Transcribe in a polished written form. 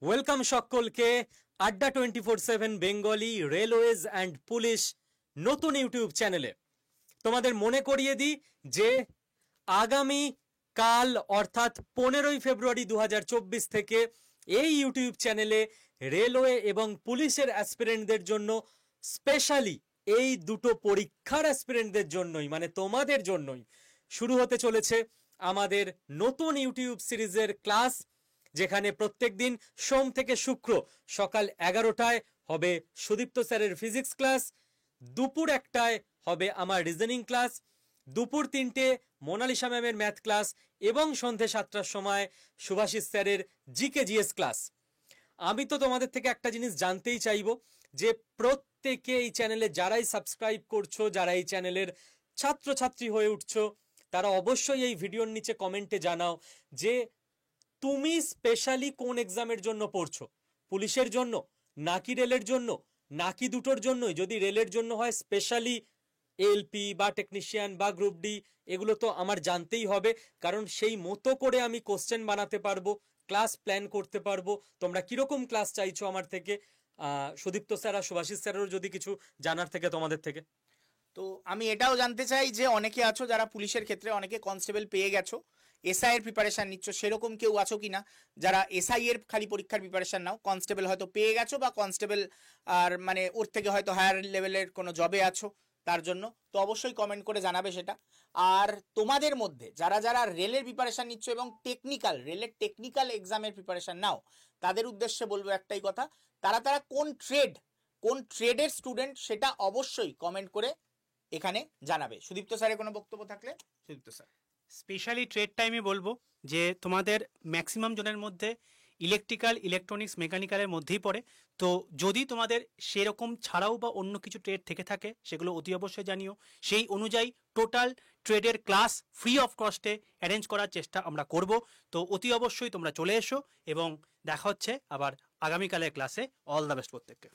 Welcome সকলকে আড্ডা 24/7 Bengali railways and police নতুন ইউটিউব চ্যানেলে। তোমাদের মনে করিয়ে দিই যে আগামী কাল অর্থাৎ 15ই ফেব্রুয়ারি 2024 থেকে এই ইউটিউব চ্যানেলে রেলওয়ে এবং পুলিশের অ্যাসপিরেন্টদের জন্য স্পেশালি এই দুটো পরীক্ষার অ্যাসপিরেন্টদের জন্যই, মানে তোমাদের জন্যই শুরু হতে চলেছে আমাদের নতুন ইউটিউব সিরিজের ক্লাস, যেখানে প্রত্যেক দিন সোম থেকে শুক্র সকাল 11টায় হবে সুদীপ্ত স্যারের ফিজিক্স ক্লাস, দুপুর 1টায় হবে আমার রিজনিং ক্লাস, দুপুর 3টে মোনালিসা ম্যামের ম্যাথ ক্লাস এবং সন্ধ্যে 7টার সময় শুভাশিস স্যারের জিকে জিএস ক্লাস। আমি তো তোমাদের থেকে একটা জিনিস জানতেই চাইবো যে প্রত্যেকে এই চ্যানেলে যারাই সাবস্ক্রাইব করছো, যারা এই চ্যানেলের ছাত্রছাত্রী হয়ে উঠছো, তারা অবশ্যই এই ভিডিওর নিচে কমেন্টে জানাও যে তুমি স্পেশালি কোন এক্সামের জন্য পড়ছো, পুলিশের জন্য নাকি রেলের জন্য নাকি দুটোর জন্যই। যদি রেলের জন্য হয় স্পেশালি এলপি বা টেকনিশিয়ান বা গ্রুপ ডি, এগুলো তো আমার জানতেই হবে, কারণ সেই মতো করে আমি কোশ্চেন বানাতে পারবো, ক্লাস প্ল্যান করতে পারবো। তোমরা কিরকম ক্লাস চাইছো আমার থেকে, সুদীপ্ত স্যার আর শুভাশিস স্যারেরও যদি কিছু জানার থেকে তোমাদের থেকে। তো আমি এটাও জানতে চাই যে অনেকে আছো যারা পুলিশের ক্ষেত্রে অনেকে কনস্টেবল পেয়ে গেছো, এসআই এর প্রিপারেশন নিচ্ছ, সেরকম কেউ আছো কিনা যারা এসআই এর খালি পরীক্ষার প্রিপারেশন নাও, কনস্টেবল হয়তো পেয়ে গেছো বা কনস্টেবল আর মানে ওর থেকে হয়তো হায়ার লেভেলের কোনো জবে আছো, তার জন্য তো অবশ্যই কমেন্ট করে জানাবে সেটা। আর তোমাদের মধ্যে যারা যারা রেলের প্রিপারেশন নিচ্ছ এবং রেলের টেকনিক্যাল এক্সামের প্রিপারেশন নাও, তাদের উদ্দেশ্যে বলবো একটাই কথা, তারা কোন ট্রেডের স্টুডেন্ট সেটা অবশ্যই কমেন্ট করে এখানে জানাবে। সুদীপ্ত স্যারের কোনো বক্তব্য থাকলে সুদীপ্ত স্যার। স্পেশালি ট্রেড টাইমে বলবো যে তোমাদের ম্যাক্সিমাম জনের মধ্যে ইলেকট্রিক্যাল, ইলেকট্রনিক্স, মেকানিক্যালের মধ্যেই পড়ে। তো যদি তোমাদের সেরকম ছাড়াও বা অন্য কিছু ট্রেড থেকে থাকে সেগুলো অতি অবশ্যই জানিও। সেই অনুযায়ী টোটাল ট্রেডের ক্লাস ফ্রি অফ কস্টে অ্যারেঞ্জ করার চেষ্টা আমরা করব। তো অতি অবশ্যই তোমরা চলে এসো এবং দেখা হচ্ছে আবার আগামীকালের ক্লাসে। অল দ্য বেস্ট প্রত্যেককে।